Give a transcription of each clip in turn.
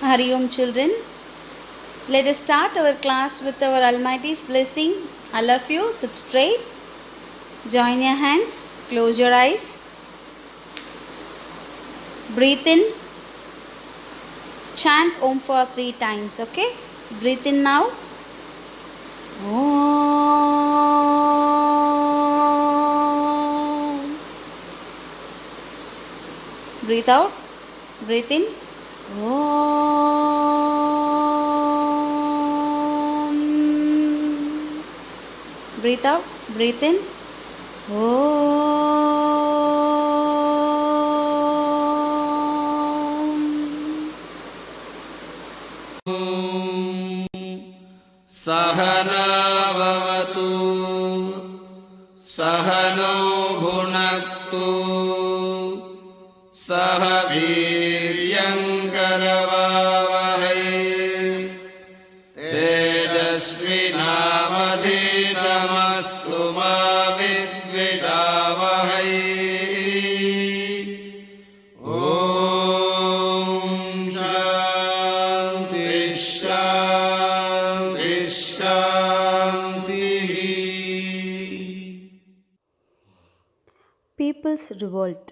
Hari Om children. Let us start our class with our Almighty's blessing. I love you. Sit straight. Join your hands. Close your eyes. Breathe in. Chant Om for 3 times. Okay? Breathe in now. Om. Breathe out. Breathe in. Om. Breathe out. Breathe in. Om. सहना भवतु सहनौ भुनक्तु सह वीर्यङ्करवावहै तेजस्विनावधीतमस्तु मा विद्विषावहै ॐ शान्ति शान्ति शान्तिः People's Revolt.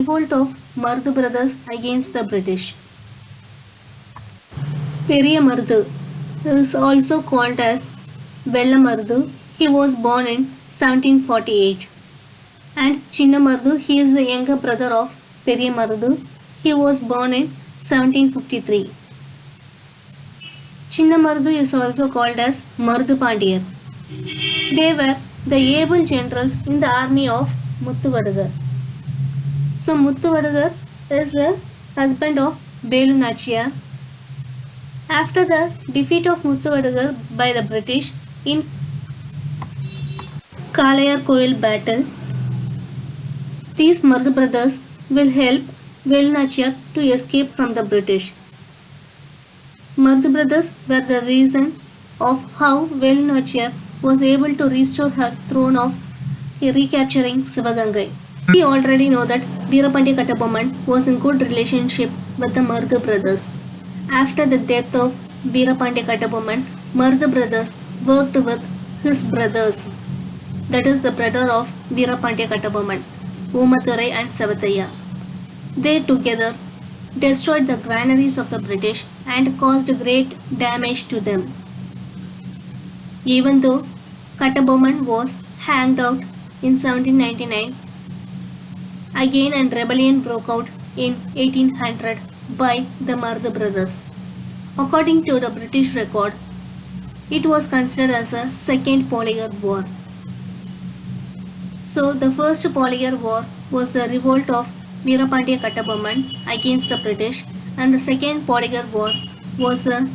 Revolt of Mardu brothers against the British. Periya Mardu is also called as Vella Mardu. He was born in 1748. And Chinna Mardu, he is the younger brother of Periya Mardu. He was born in 1753. Chinna Mardu is also called as Mardu Pandiyar. They were the able generals in the army of Muttuvadagar. So Muttuvadagar is the husband of Velu Nachiyar. After the defeat of Muttuvadagar by the British in Kalayar Koil battle, these Mardu brothers will help Velu Nachiyar to escape from the British. Mardu brothers were the reason of how Velu Nachiyar was able to restore her throne of recapturing Sivagangai. We already know that Veerapandiya Kattabomman was in good relationship with the Mardu brothers. After the death of Veerapandiya Kattabomman, Mardu brothers worked with his brothers, that is the brother of Veerapandiya Kattabomman, Oomathurai and Savataiya. They together destroyed the granaries of the British and caused great damage to them. Even though Kattabomman was hanged out in 1799, again a rebellion broke out in 1800 by the Mardu brothers. According to the British record, it was considered as a second Polygar War. So the first Polygar War was the revolt of Veerapandiya Kattabomman against the British, and the second Polygar War was the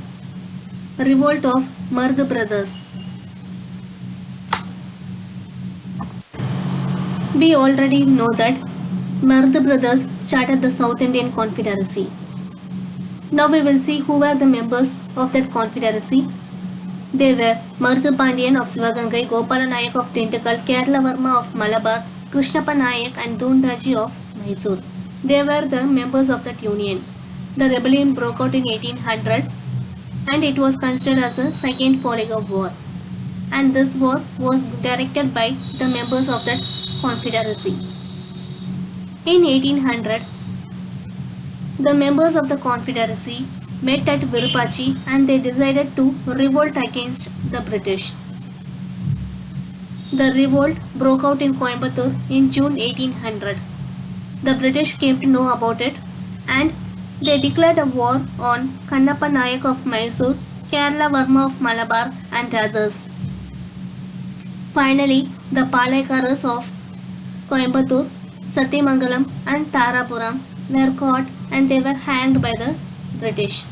revolt of Mardu brothers. We already know that Mardu brothers started the South Indian Confederacy. Now we will see who were the members of that confederacy. They were Mardu Pandiyan of Sivagangai, Gopala Nayak of Tindigal, Kerala Varma of Malabar, Krishnappa Nayak and Doondaji of Mysore. They were the members of that union. The rebellion broke out in 1800 and it was considered as a second Polygar War. And this war was directed by the members of that confederacy. In 1800, the members of the confederacy met at Virupachi and they decided to revolt against the British. The revolt broke out in Coimbatore in June 1800. The British came to know about it and they declared a war on Kannappa Nayak of Mysore, Kerala Varma of Malabar and others. Finally, the Palaikaras of Coimbatore, Satyamangalam and Tarapuram were caught and they were hanged by the British.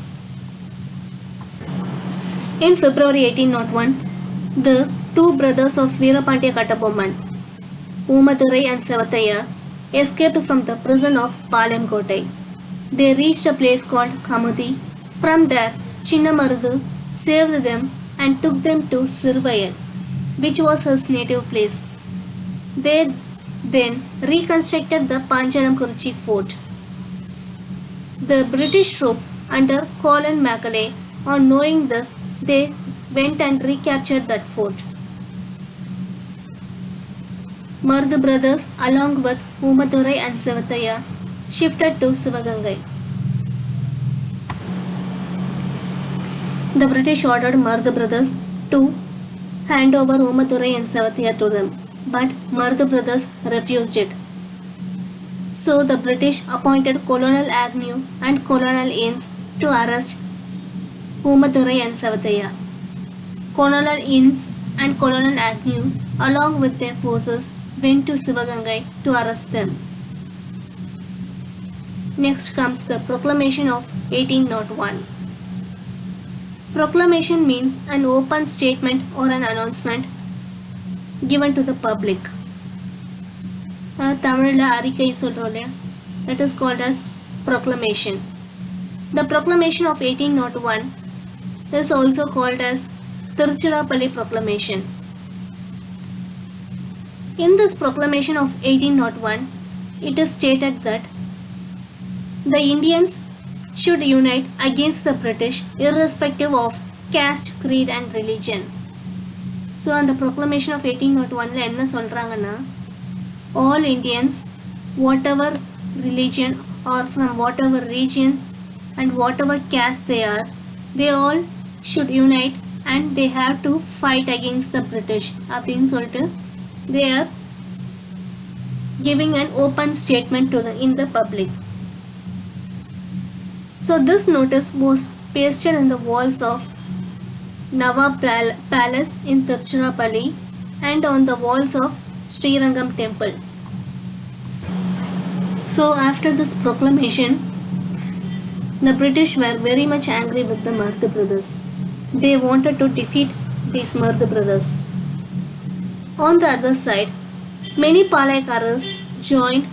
In February 1801, the two brothers of Veerapandiya Kattabomman, Oomathurai and Savataiya, escaped from the prison of Palayam Kottai. They reached a place called Kamuthi. From there, Chinna Mardu saved them and took them to Sirvayar, which was his native place. They then reconstructed the Panchalamkurchi fort. The British troops under Colin Macaulay, on knowing this, they went and recaptured that fort. Mardu brothers, along with Umadurai and Sivathaiya, shifted to Sivagangai. The British ordered Mardu brothers to hand over Umadurai and Sivathaiya to them, but Mardu brothers refused it. So the British appointed Colonel Agnew and Colonel Innes to arrest Umadurai and Sivathaiya. Colonel Innes and Colonel Agnew, along with their forces, went to Sivagangai to arrest them. Next comes the Proclamation of 1801. Proclamation means an open statement or an announcement given to the public. Tamil Arikai Solrole, that is called as proclamation. The Proclamation of 1801 is also called as Tiruchirappalli Proclamation. In this Proclamation of 1801, it is stated that the Indians should unite against the British irrespective of caste, creed and religion. So on the Proclamation of 1801 la enna solranga, all Indians, whatever religion or from whatever region and whatever caste they are, they all should unite and they have to fight against the British. Appdin solittu they are giving an open statement to in the public. So this notice was pasted in the walls of Nawab Palace in Tiruchirappalli and on the walls of Srirangam temple. So after this proclamation, the British were very much angry with the Mardu brothers. They wanted to defeat these Mardu brothers. On the other side, many Palayakaras joined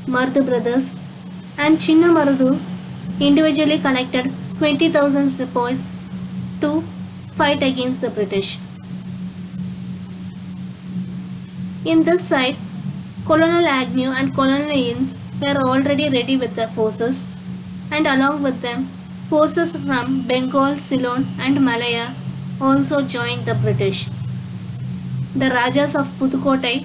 Mardu brothers, and Chinna Mardu individually collected 20,000 sepoys to fight against the British. In this side, Colonel Agnew and Colonel Innes were already ready with their forces, and along with them, forces from Bengal, Ceylon and Malaya also joined the British. The Rajas of Pudukkottai,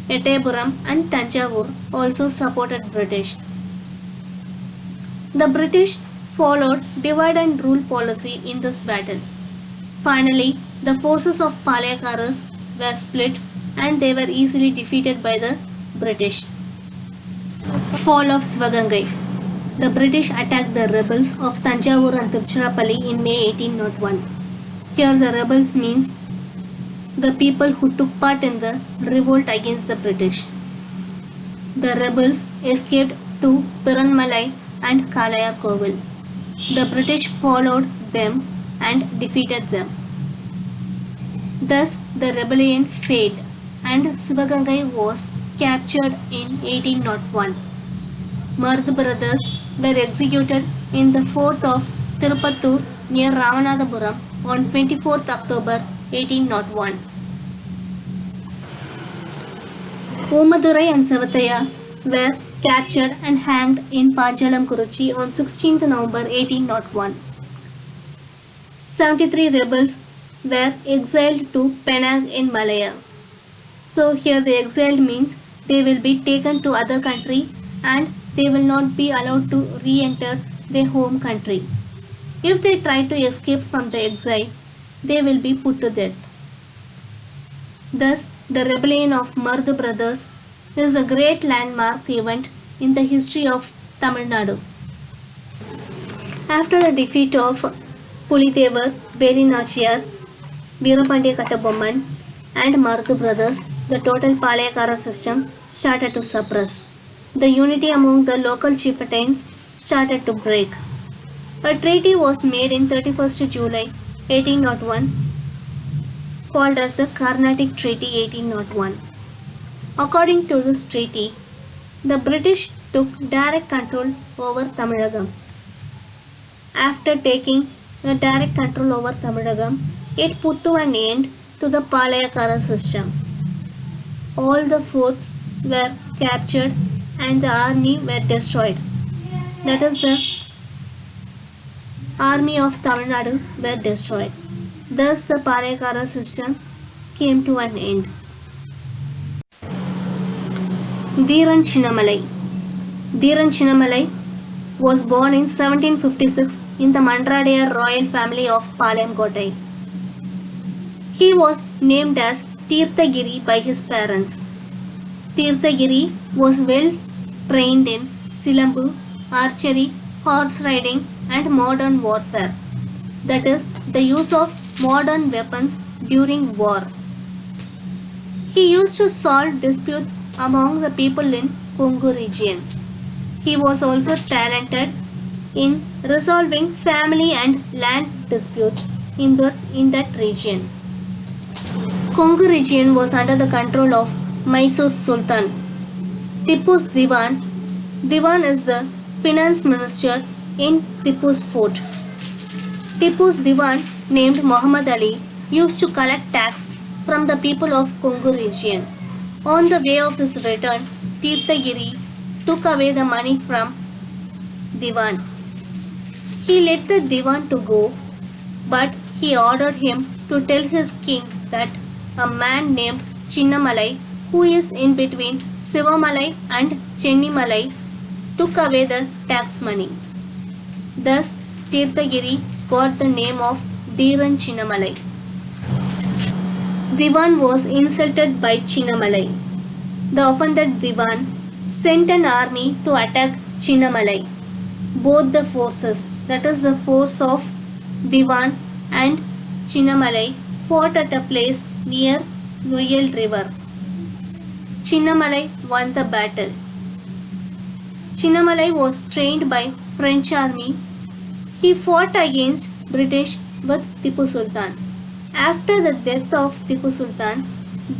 Ettayapuram and Tanjavur also supported British. The British followed divide and rule policy in this battle. Finally, the forces of Palayakaras were split and they were easily defeated by the British. Fall of Sivagangai. The British attacked the rebels of Tanjavur and Tiruchirappalli in May 1801. Here the rebels means the people who took part in the revolt against the British. The rebels escaped to Piranmalai and Kalaya Kovil. The British followed them and defeated them. Thus the rebellion failed and Sivagangai was captured in 1801. Mardu brothers were executed in the fort of Tirupattur near Ramanathapuram on 24th October 1801. Umadurai and Sivathaiya were captured and hanged in Panchalamkurchi on 16th November 1801. 73 rebels were exiled to Penang in Malaya. So here the exiled means they will be taken to other country and they will not be allowed to re-enter their home country. If they try to escape from the exile, they will be put to death. Thus, the rebellion of Mardu brothers is a great landmark event in the history of Tamil Nadu. After the defeat of Pulithevar, Veli Nachiyar, Veerapandiya Kattabomman and Mardu brothers, the total Palayakara system started to suppress. The unity among the local chieftains started to break. A treaty was made in 31st July 1801 called as the Carnatic Treaty 1801. According to this treaty, the British took direct control over Tamilagam. After taking the direct control over Tamilagam, it put to an end to the Palayakara system. all the forts were captured and the army were destroyed. That is, the army of Tamil Nadu were destroyed. Thus the Palaikara system came to an end. Dhiran Chinnamalai. Dhiran Chinnamalai was born in 1756 in the Mandradiyar royal family of Palayamkottai. He was named as Tirthagiri by his parents. Tirthagiri was well trained in Silambu, archery, horse riding and modern warfare. That is, the use of modern weapons during war. He used to solve disputes among the people in Kongu region. He was also talented in resolving family and land disputes in that region. Kongu region was under the control of Mysore Sultan. Tipu's Diwan. Diwan is the finance minister in Tipu's fort. Tipu's Diwan, named Muhammad Ali, used to collect tax from the people of Kongu region. On the way of his return, Tirthagiri took away the money from Diwan. He let the Diwan to go, but he ordered him to tell his king that a man named Chinnamalai, who is in between Sivamalai and Chennimalai, took away the tax money. Thus, Tirthagiri got the name of Dhiran Chinnamalai. Diwan was insulted by Chinnamalai. The offended Diwan sent an army to attack Chinnamalai. Both the forces, that is the force of Diwan and Chinnamalai, fought at a place near Nuyal river. Chinnamalai won the battle. Chinnamalai was trained by French army. He fought against British with Tipu Sultan. After the death of Tipu Sultan,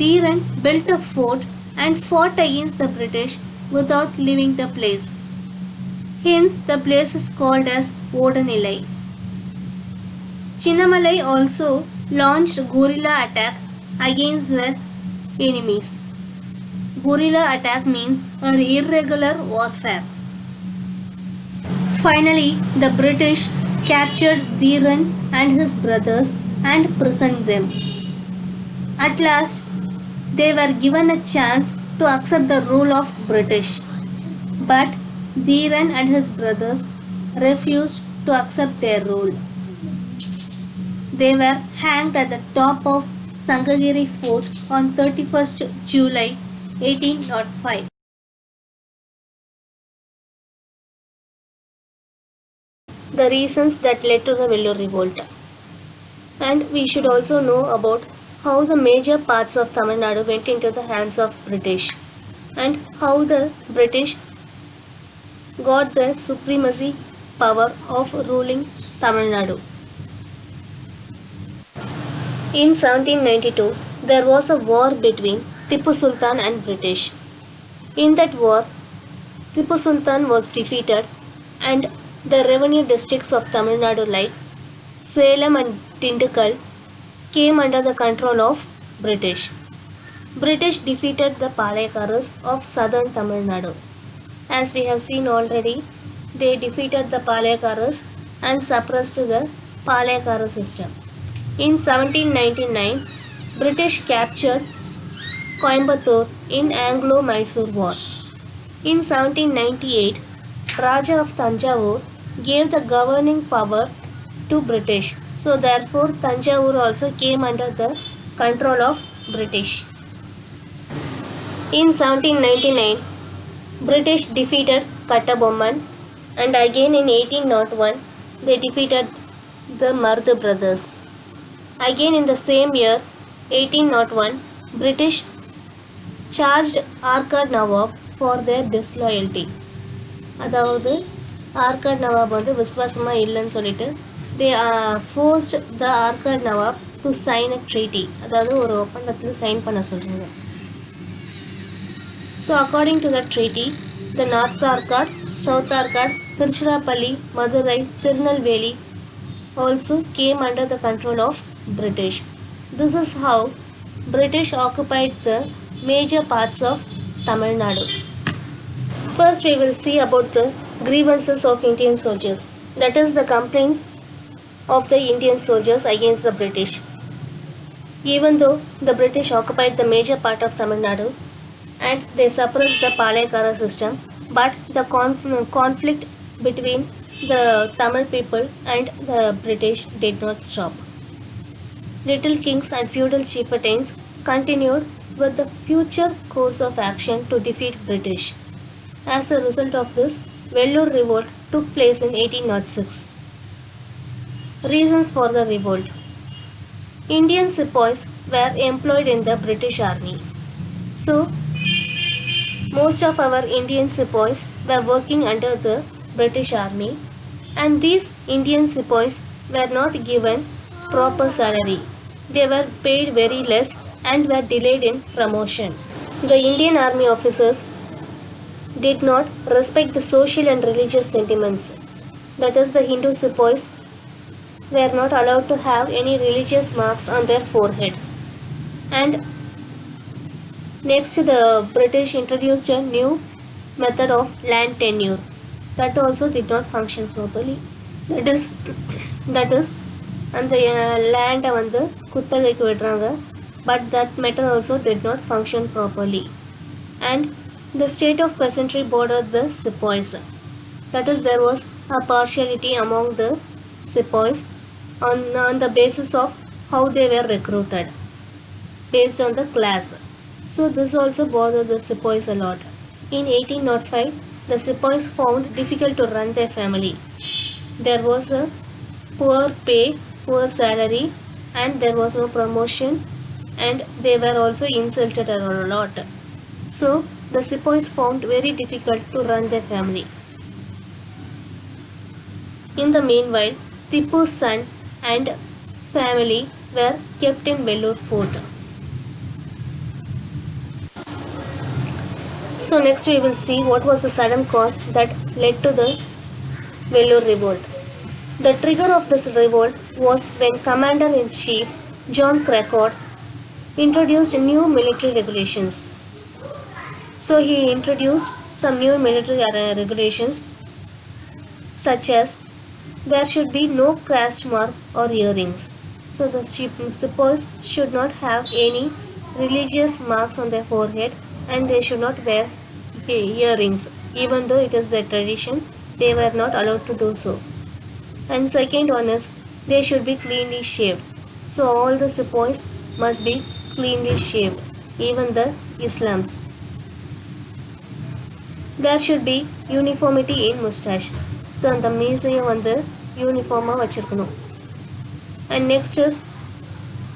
Dhiran built a fort and fought against the British without leaving the place. Hence, the place is called as Odanilai. Chinnamalai also launched guerrilla attack against the enemies. Guerrilla attack means an irregular warfare. Finally, the British captured Dhiran and his brothers and imprisoned them. At last, they were given a chance to accept the rule of British. But Dhiran and his brothers refused to accept their rule. They were hanged at the top of Sangagiri Fort on 31st July 1805. The reasons that led to the Vellore Revolt. And we should also know about how the major parts of Tamil Nadu went into the hands of British and how the British got the supremacy power of ruling Tamil Nadu. In 1792, there was a war between Tipu Sultan and British. In that war, Tipu Sultan was defeated and the revenue districts of Tamil Nadu like Salem and Dindigul came under the control of British. British defeated the Palaikaras of southern Tamil Nadu. As we have seen already, they defeated the Palaikaras and suppressed the Palaikara system. In 1799, British captured Coimbatore in Anglo-Mysore War. In 1798, Raja of Tanjavur gave the governing power to British. So therefore, Tanjavur also came under the control of British. In 1799, British defeated Kattabomman, and again in 1801, they defeated the Mardu brothers. Again in the same year, 1801, British charged Arcad Nawab for their disloyalty. அதாவது ஆர்காட் நவாப் வந்து விசுவாசமா இல்லைன்னு சொல்லிட்டு they forced the Arcad Nawab to sign a treaty. அதாவது ஒரு ஒப்பந்தத்தில் sign பண்ண சொல்றாங்க. So according to the treaty, the North Arcad, South Arcad, Tiruchirappalli, Madurai, Tirunelveli also came under the control of British. This is how British occupied the major parts of Tamil Nadu. First, we will see about the grievances of Indian soldiers, that is, the complaints of the Indian soldiers against the British. Even though the British occupied the major part of Tamil Nadu and they suppressed the Palayakara system, but the conflict between the Tamil people and the British did not stop. Little kings and feudal chieftains continued with the future course of action to defeat British. As a result of this, Vellore revolt took place in 1806. Reasons for the revolt. Indian sepoys were employed in the British army. So, most of our Indian sepoys were working under the British army, and these Indian sepoys were not given proper salary. They were paid very less and were delayed in promotion. The Indian army officers did not respect the social and religious sentiments. That is, the Hindu sepoys were not allowed to have any religious marks on their forehead. And next, the British introduced a new method of land tenure. That also did not function properly. That is அந்த லேண்டை வந்து குத்தகைக்கு விடுறாங்க. But that method also did not function properly. And the state of peasantry bordered the sepoys. That is, there was a partiality among the sepoys on the basis of how they were recruited, based on the class. So this also bothered the sepoys a lot. In 1805, the sepoys found difficult to run their family. There was a poor pay, poor salary, and there was no promotion, and they were also insulted a lot. So the sepoys found very difficult to run their family. In the meanwhile, Tipu's son and family were kept in Vellore fort. So next we will see what was the sudden cause that led to the Vellore revolt. The trigger of this revolt was when Commander-in-Chief John Cracourt introduced new military regulations. So he introduced some new military regulations, such as there should be no caste mark or earrings. So the sepoys should not have any religious marks on their forehead, and they should not wear earrings. Even though it is their tradition, they were not allowed to do so. And second one is, they should be cleanly shaved. So all the sepoys must be cleanly shaved, even the Islams. There should be uniformity in mustache. So அந்த மீசையை வந்து யூனிஃபார்மாக வச்சிருக்கணும். And next is,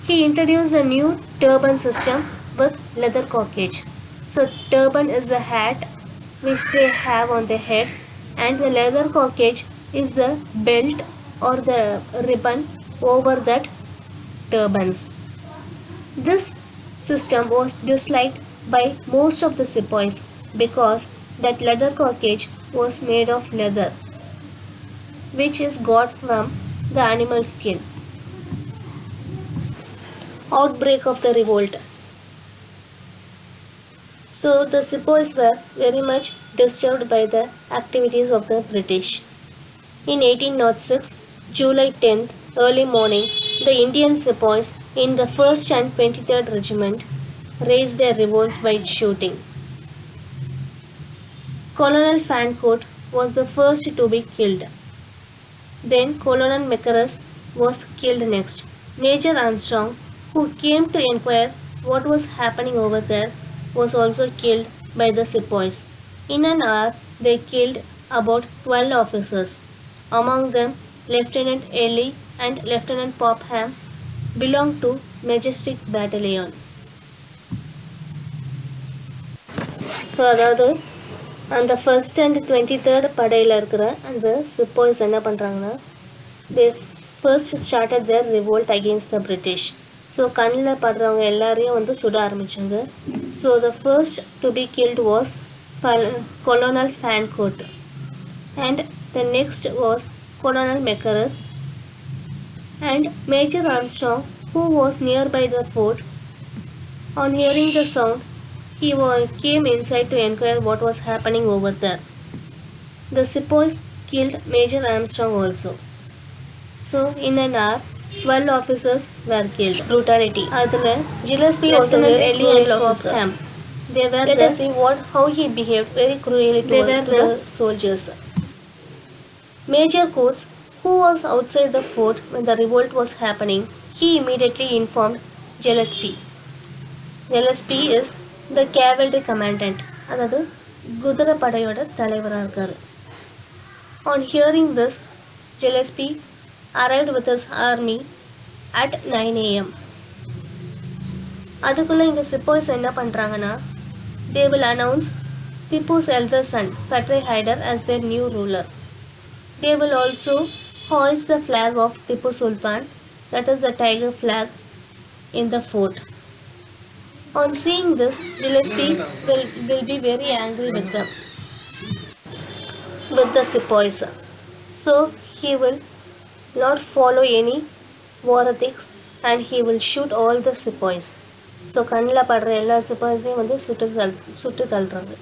he introduced a new turban system with leather cockage. So turban is the hat which they have on their head, and the leather cockage is the belt or the ribbon over that turbans. This system was disliked by most of the sepoys because that leather cockage was made of leather, which is got from the animal skin. Outbreak of the revolt. So the sepoys were very much disturbed by the activities of the British. In 1806, July 10th, early morning, the Indian sepoys in the 1st and 23rd Regiment raised their revolt by shooting. Colonel Fancourt was the first to be killed. Then Colonel Mackerras was killed next. Major Armstrong, who came to inquire what was happening over there, was also killed by the sepoys. In an hour, they killed about 12 officers. Among them, Lieutenant Ely and Lieutenant Popham belonged to Majestic Battalion. So அதாவது அந்த first and 23rd படையில் இருக்கிற அந்த sepoys என்ன பண்ணுறாங்கன்னா, they first started their revolt against the British. So கண்ணில் படுறவங்க எல்லாரையும் வந்து சுட ஆரம்பித்தாங்க. So the first to be killed was Colonel Fancourt, and the next was Colonel Mackerras, and Major Armstrong, who was nearby the fort. On hearing the sound, came inside to inquire what was happening over there. The sepoys killed Major Armstrong also. So, in an hour, 12 officers were killed. Brutality. Adula, Gillespie was a very cruel officer. Let us see how he behaved very cruelly towards the soldiers. Major Coates, who was outside the fort when the revolt was happening, he immediately informed Gillespie. Gillespie is the cavalry commandant, அதாவது குதிரைப்படையோட தலைவராக இருக்காரு. On hearing this, Gillespie arrived with his army at 9 a.m. அதுக்குள்ள இங்க sepoys என்ன பண்றாங்கன்னா, they will announce Tipu's elder son Patrai Hyder as their new ruler. They will also hoist the flag of Tipu Sultan, that is the tiger flag, in the fort. On seeing this, Gillespie will be very angry with them, with the sepoys. So he will not follow any war ethics and he will shoot all the sepoys. So கண்ணில் படுற எல்லா சிப்பாய்ஸையும் வந்து சுட்டு தள்ளுறாங்க.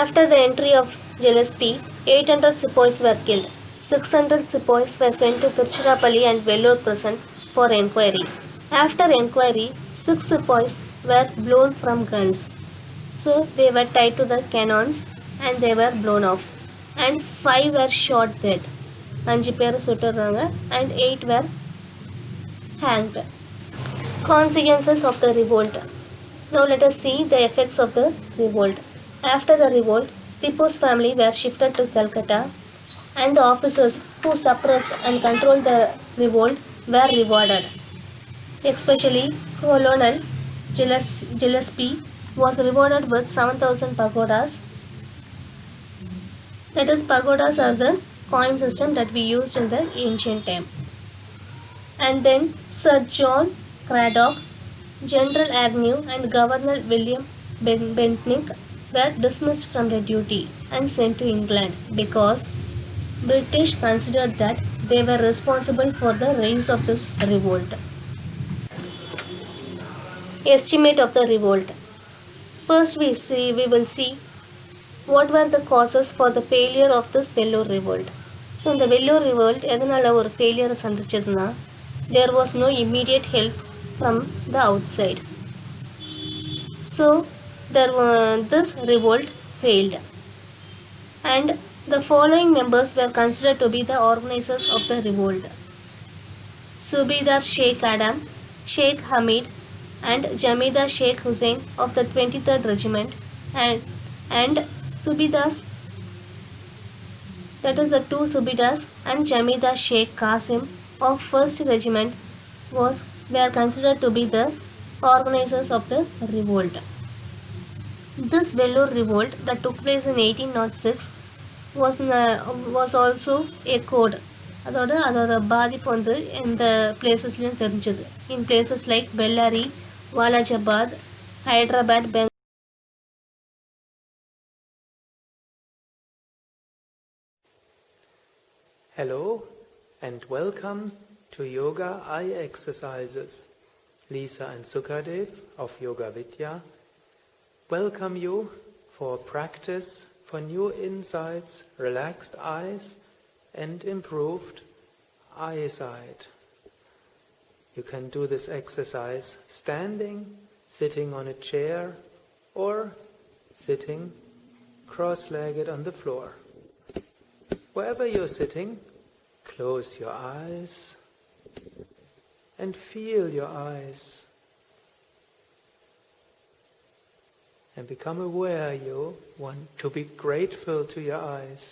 After the entry of Gillespie, 800 sepoys were killed. 600 sepoys were sent to Tiruchirappalli and Vellore prison for enquiry. After enquiry, 6 sepoys were blown from guns. So they were tied to the cannons and they were blown off. And 5 were shot dead. 5 பேர் சுட்டுறாங்க and 8 were hanged. Consequences of the revolt. Now let us see the effects of the revolt. After the revolt, Tipu's family were shifted to Calcutta and the officers who suppressed and controlled the revolt were rewarded. Especially Colonel Gillespie was rewarded with 7,000 pagodas. That is, pagodas are the coin system that we used in the ancient time. And then Sir John Cradock, General Agnew and Governor William Bentinck were dismissed from their duty and sent to England because British considered that they were responsible for the rise of this revolt. Estimate of the revolt. First we will see what were the causes for the failure of this Vellore revolt. So in the Vellore revolt எதனால ஒரு failure சந்திச்சதுன்னா, there was no immediate help from the outside. So this revolt failed. And the following members were considered to be the organizers of the revolt: Subedar Sheikh Adam, Sheikh Hamid and Jamidar Sheikh Hussain of the 23rd Regiment and Subedars, that is the 2 Subedars, and Jamidar Sheikh Qasim of 1st Regiment were considered to be the organizers of the revolt. This Vellore revolt that took place in 1806 was also a code. அதோட பாதிப்பு வந்து இந்த பிளேசஸ்லயும் தெரிஞ்சது. In places like Bellary, Walajabad, Hyderabad, Bengal. Hello and welcome to Yoga Eye Exercises. Lisa and Sukadev of Yoga Vidya welcome you for practice for new insights, relaxed eyes and improved eyesight. You can do this exercise standing, sitting on a chair or sitting cross-legged on the floor. Wherever you're sitting, close your eyes and feel your eyes and become aware you want to be grateful to your eyes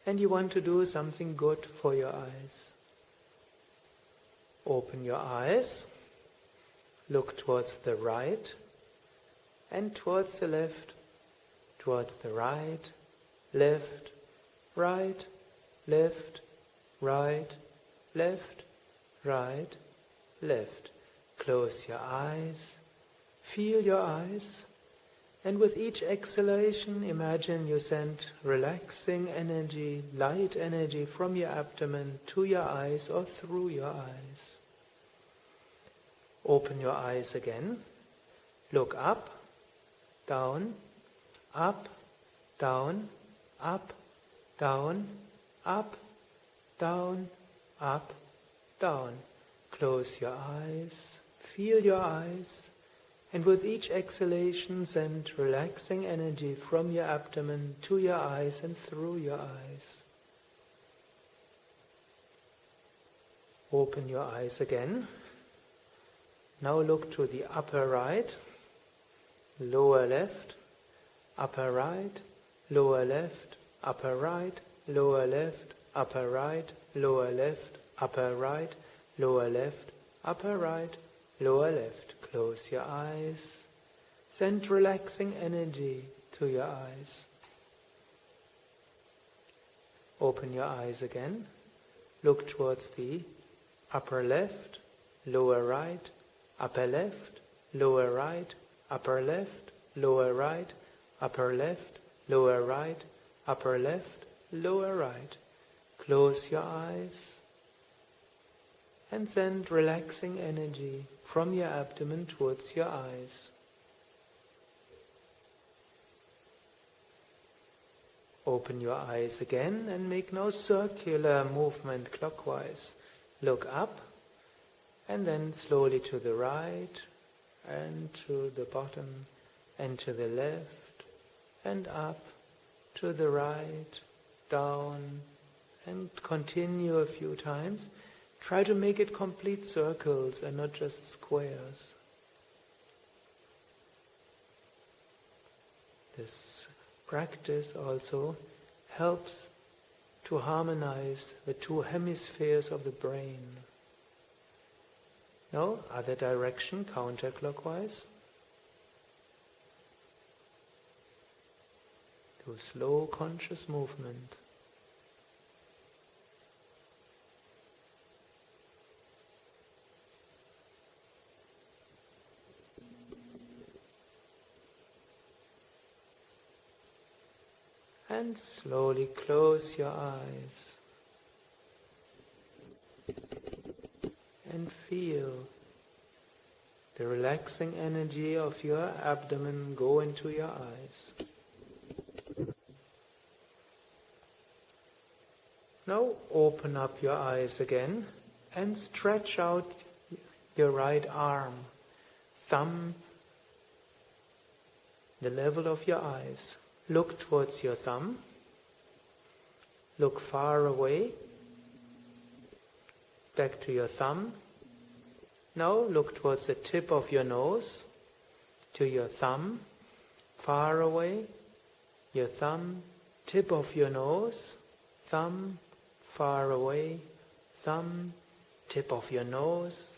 and you want to do something good for your eyes. Open your eyes, look towards the right and towards the left, towards the right, left, right, left, right, left, right, left. Close your eyes, feel your eyes, and with each exhalation imagine you send relaxing energy, light energy from your abdomen to your eyes or through your eyes. Open your eyes again, Look up, down, up, down, up, down, up, down, up, down. Close your eyes, feel your eyes, and with each exhalation send relaxing energy from your abdomen to your eyes and through your eyes. Open your eyes again. Now look to the upper right, lower left, upper right, lower left, upper right, lower left, upper right, lower left, upper right, lower left, upper right, lower left. Close your eyes. Send relaxing energy to your eyes. Open your eyes again. Look towards the upper left, lower right, upper left, lower right, upper left, lower right, upper left, lower right, upper left, lower right. Close your eyes and send relaxing energy from your abdomen towards your eyes. Open your eyes again and make no circular movement clockwise. Look up and then slowly to the right and to the bottom and to the left and up to the right, down, and continue a few times. Try to make it complete circles and not just squares. This practice also helps to harmonize the two hemispheres of the brain. Now, other direction, counterclockwise. Do slow conscious movement. And slowly close your eyes and feel the relaxing energy of your abdomen go into your eyes. Now open up your eyes again and stretch out your right arm, thumb, the level of your eyes. Look towards your thumb. Look far away. Back to your thumb. Now look towards the tip of your nose, to your thumb, far away, your thumb, tip of your nose, thumb, far away, thumb, tip of your nose,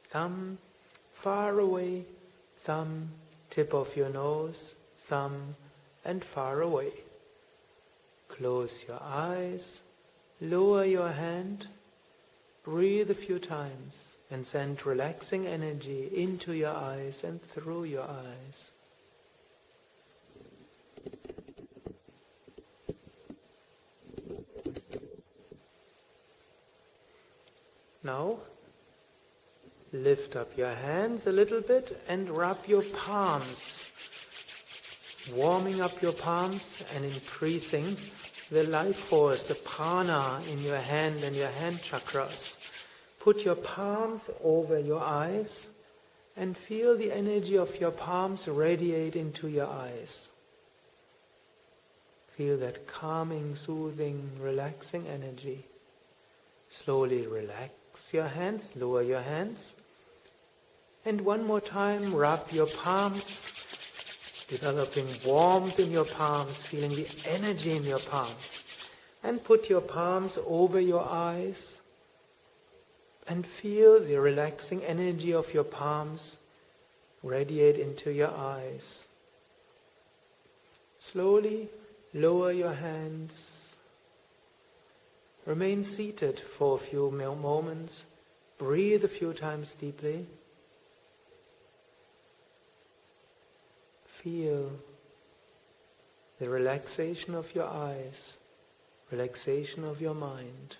thumb, far away, thumb, tip of your nose, thumb, and far away. Close your eyes, lower your hand, breathe a few times, and send relaxing energy into your eyes and through your eyes. Now, lift up your hands a little bit and rub your palms, warming up your palms and increasing the life force, the prana in your hand and your hand chakras. Put your palms over your eyes and feel the energy of your palms radiate into your eyes. Feel that calming, soothing, relaxing energy. Slowly relax your hands, lower your hands. And one more time, rub your palms, developing warmth in your palms, feeling the energy in your palms. And put your palms over your eyes and feel the relaxing energy of your palms radiate into your eyes. Slowly lower your hands. Remain seated for a few moments. Breathe a few times deeply. Feel the relaxation of your eyes, relaxation of your mind.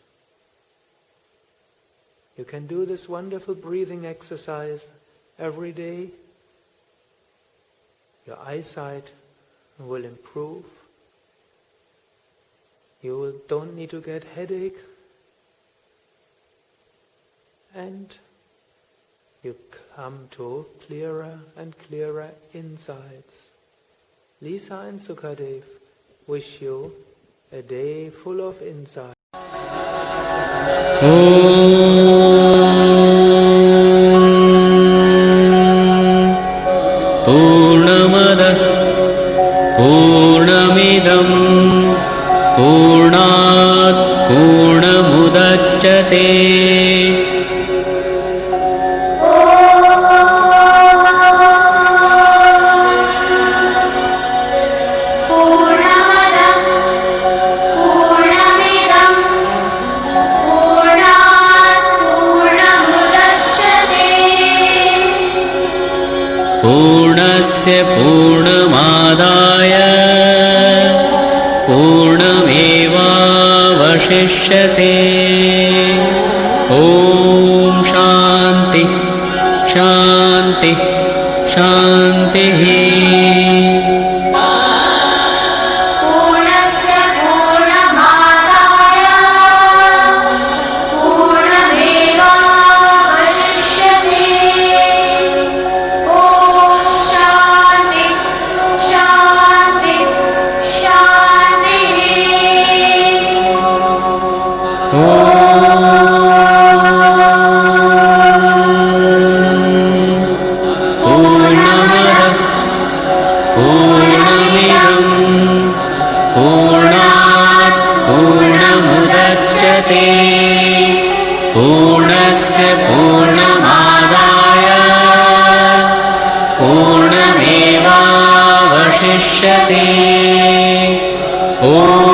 You can do this wonderful breathing exercise every day Your eyesight will improve. Don't need to get headache. And you come to clearer and clearer insights. Lisa and Sukadev wish you a day full of insight. पूर्णमदः पूर्णमिदं पूर्णात् पूर्णमुदच्यते पूर्णस्य पूर्णमादाय पूर्णमेवावशिष्यते ॐ शान्ति शान्ति शान्तिः पूर्णस्य पूर्णमादाय पूर्णमेवावशिष्यते ॐ